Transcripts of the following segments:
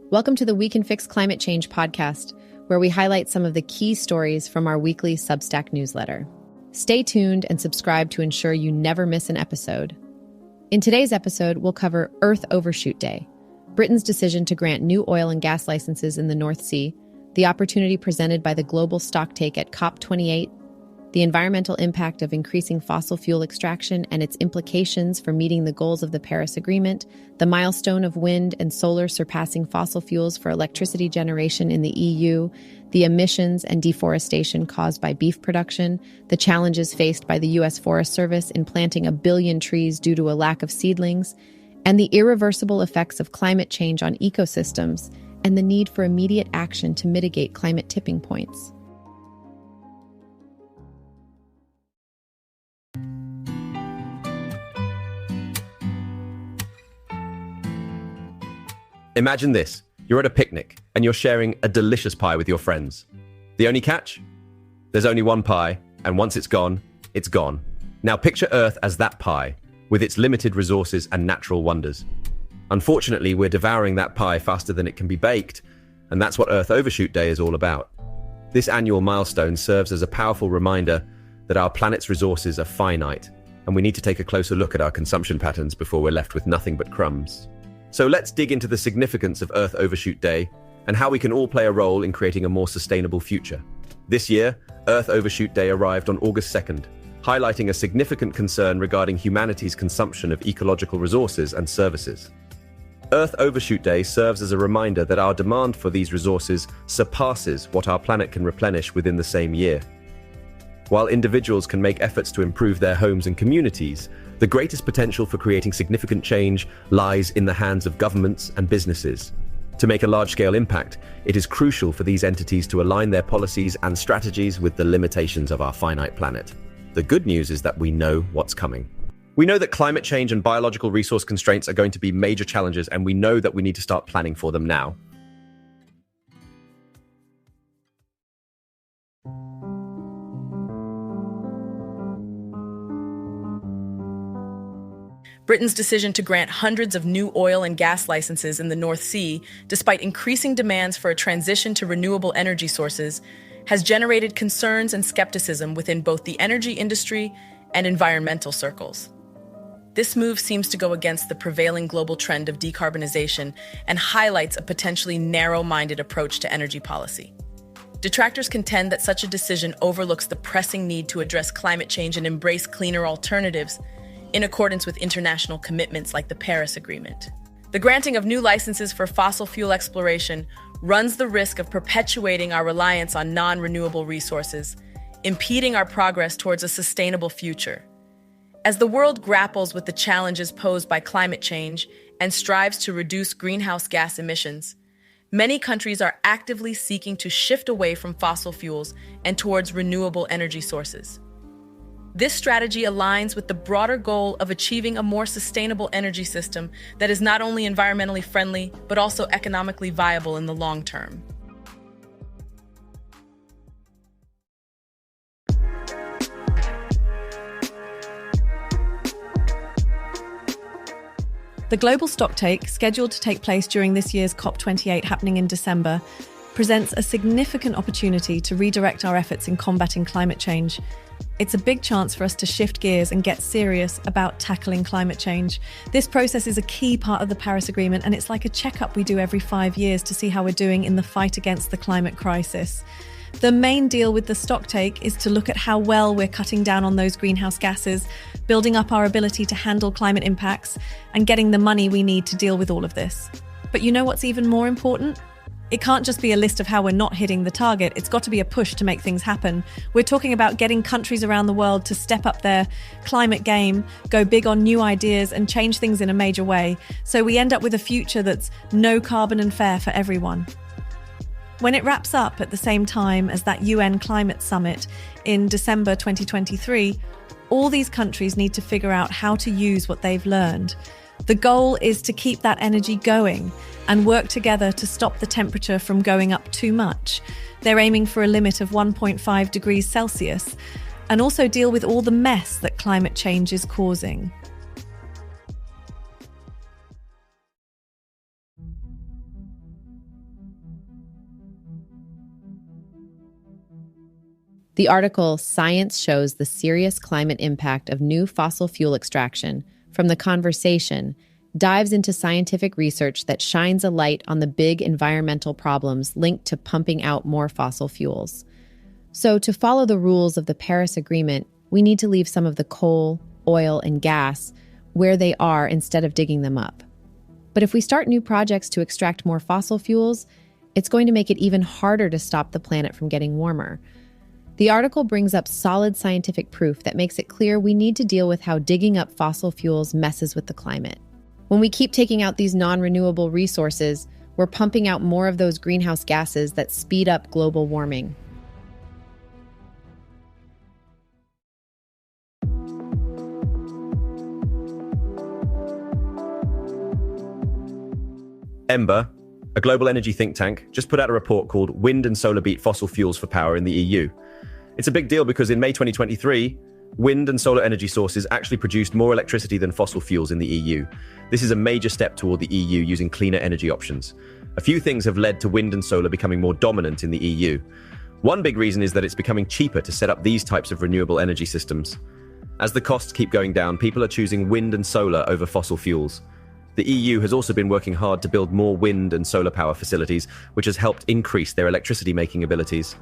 Welcome to the We Can Fix Climate Change podcast, where we highlight some of the key stories from our weekly Substack newsletter. Stay tuned and subscribe to ensure you never miss an episode. In today's episode, we'll cover Earth Overshoot Day, Britain's decision to grant new oil and gas licenses in the North Sea, the opportunity presented by the global stocktake at COP28, the environmental impact of increasing fossil fuel extraction and its implications for meeting the goals of the Paris Agreement, the milestone of wind and solar surpassing fossil fuels for electricity generation in the EU, the emissions and deforestation caused by beef production, the challenges faced by the U.S. Forest Service in planting 1 billion trees due to a lack of seedlings, and the irreversible effects of climate change on ecosystems, and the need for immediate action to mitigate climate tipping points. Imagine this. You're at a picnic and you're sharing a delicious pie with your friends. The only catch? There's only one pie, and once it's gone, it's gone. Now picture Earth as that pie, with its limited resources and natural wonders. Unfortunately, we're devouring that pie faster than it can be baked, and that's what Earth Overshoot Day is all about. This annual milestone serves as a powerful reminder that our planet's resources are finite, and we need to take a closer look at our consumption patterns before we're left with nothing but crumbs. So let's dig into the significance of Earth Overshoot Day and how we can all play a role in creating a more sustainable future. This year, Earth Overshoot Day arrived on August 2nd, highlighting a significant concern regarding humanity's consumption of ecological resources and services. Earth Overshoot Day serves as a reminder that our demand for these resources surpasses what our planet can replenish within the same year. While individuals can make efforts to improve their homes and communities, the greatest potential for creating significant change lies in the hands of governments and businesses. To make a large-scale impact, it is crucial for these entities to align their policies and strategies with the limitations of our finite planet. The good news is that we know what's coming. We know that climate change and biological resource constraints are going to be major challenges, and we know that we need to start planning for them now. Britain's decision to grant hundreds of new oil and gas licenses in the North Sea, despite increasing demands for a transition to renewable energy sources, has generated concerns and skepticism within both the energy industry and environmental circles. This move seems to go against the prevailing global trend of decarbonization and highlights a potentially narrow-minded approach to energy policy. Detractors contend that such a decision overlooks the pressing need to address climate change and embrace cleaner alternatives in accordance with international commitments like the Paris Agreement. The granting of new licenses for fossil fuel exploration runs the risk of perpetuating our reliance on non-renewable resources, impeding our progress towards a sustainable future. As the world grapples with the challenges posed by climate change and strives to reduce greenhouse gas emissions, many countries are actively seeking to shift away from fossil fuels and towards renewable energy sources. This strategy aligns with the broader goal of achieving a more sustainable energy system that is not only environmentally friendly, but also economically viable in the long term. The global stocktake, scheduled to take place during this year's COP28 happening in December, presents a significant opportunity to redirect our efforts in combating climate change. It's a big chance for us to shift gears and get serious about tackling climate change. This process is a key part of the Paris Agreement, and it's like a checkup we do every 5 years to see how we're doing in the fight against the climate crisis. The main deal with the stocktake is to look at how well we're cutting down on those greenhouse gases, building up our ability to handle climate impacts, and getting the money we need to deal with all of this. But you know what's even more important? It can't just be a list of how we're not hitting the target. It's got to be a push to make things happen. We're talking about getting countries around the world to step up their climate game, go big on new ideas, and change things in a major way, so we end up with a future that's no carbon and fair for everyone. When it wraps up at the same time as that UN Climate Summit in December 2023, all these countries need to figure out how to use what they've learned. The goal is to keep that energy going and work together to stop the temperature from going up too much. They're aiming for a limit of 1.5 degrees Celsius and also deal with all the mess that climate change is causing. The article, Science Shows the Serious Climate Impact of New Fossil Fuel Extraction, from The Conversation, dives into scientific research that shines a light on the big environmental problems linked to pumping out more fossil fuels. So, to follow the rules of the Paris Agreement, we need to leave some of the coal, oil, and gas where they are instead of digging them up. But if we start new projects to extract more fossil fuels, it's going to make it even harder to stop the planet from getting warmer. The article brings up solid scientific proof that makes it clear we need to deal with how digging up fossil fuels messes with the climate. When we keep taking out these non-renewable resources, we're pumping out more of those greenhouse gases that speed up global warming. Ember, a global energy think tank, just put out a report called Wind and Solar Beat Fossil Fuels for Power in the EU. It's a big deal because in May 2023, wind and solar energy sources actually produced more electricity than fossil fuels in the EU. This is a major step toward the EU using cleaner energy options. A few things have led to wind and solar becoming more dominant in the EU. One big reason is that it's becoming cheaper to set up these types of renewable energy systems. As the costs keep going down, people are choosing wind and solar over fossil fuels. The EU has also been working hard to build more wind and solar power facilities, which has helped increase their electricity-making abilities.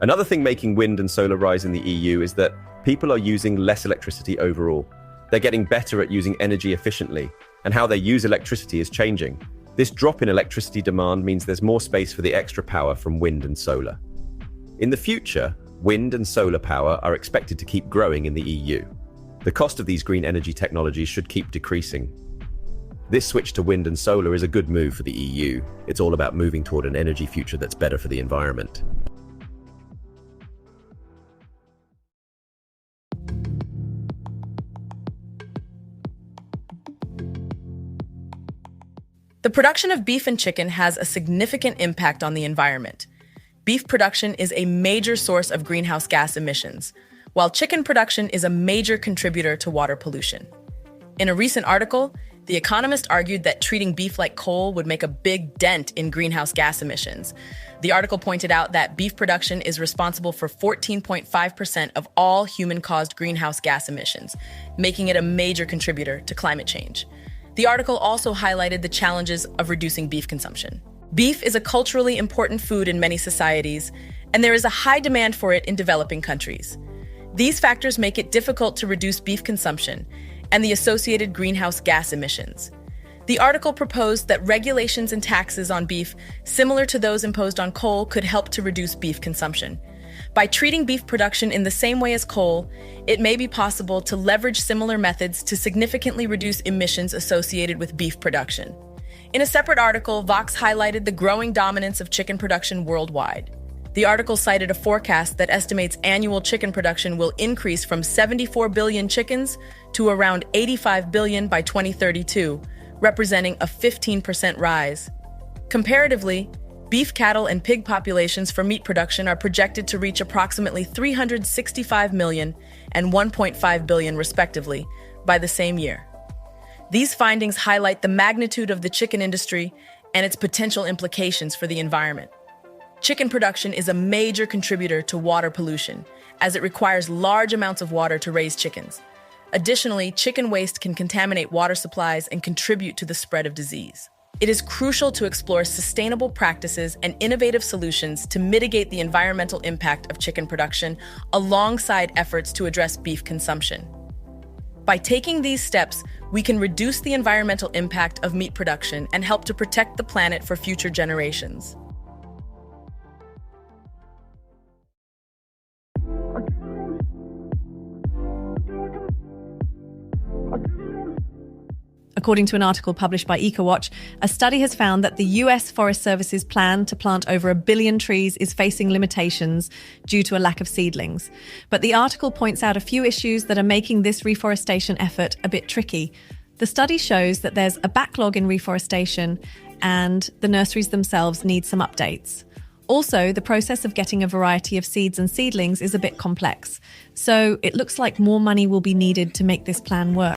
Another thing making wind and solar rise in the EU is that people are using less electricity overall. They're getting better at using energy efficiently, and how they use electricity is changing. This drop in electricity demand means there's more space for the extra power from wind and solar. In the future, wind and solar power are expected to keep growing in the EU. The cost of these green energy technologies should keep decreasing. This switch to wind and solar is a good move for the EU. It's all about moving toward an energy future that's better for the environment. The production of beef and chicken has a significant impact on the environment. Beef production is a major source of greenhouse gas emissions, while chicken production is a major contributor to water pollution. In a recent article, The Economist argued that treating beef like coal would make a big dent in greenhouse gas emissions. The article pointed out that beef production is responsible for 14.5% of all human-caused greenhouse gas emissions, making it a major contributor to climate change. The article also highlighted the challenges of reducing beef consumption. Beef is a culturally important food in many societies, and there is a high demand for it in developing countries. These factors make it difficult to reduce beef consumption and the associated greenhouse gas emissions. The article proposed that regulations and taxes on beef, similar to those imposed on coal, could help to reduce beef consumption. By treating beef production in the same way as coal, it may be possible to leverage similar methods to significantly reduce emissions associated with beef production. In a separate article, Vox highlighted the growing dominance of chicken production worldwide. The article cited a forecast that estimates annual chicken production will increase from 74 billion chickens to around 85 billion by 2032, representing a 15% rise. Comparatively, beef cattle and pig populations for meat production are projected to reach approximately 365 million and 1.5 billion respectively by the same year. These findings highlight the magnitude of the chicken industry and its potential implications for the environment. Chicken production is a major contributor to water pollution, as it requires large amounts of water to raise chickens. Additionally, chicken waste can contaminate water supplies and contribute to the spread of disease. It is crucial to explore sustainable practices and innovative solutions to mitigate the environmental impact of chicken production alongside efforts to address beef consumption. By taking these steps, we can reduce the environmental impact of meat production and help to protect the planet for future generations. According to an article published by EcoWatch, a study has found that the US Forest Service's plan to plant over 1 billion trees is facing limitations due to a lack of seedlings. But the article points out a few issues that are making this reforestation effort a bit tricky. The study shows that there's a backlog in reforestation and the nurseries themselves need some updates. Also, the process of getting a variety of seeds and seedlings is a bit complex. So it looks like more money will be needed to make this plan work.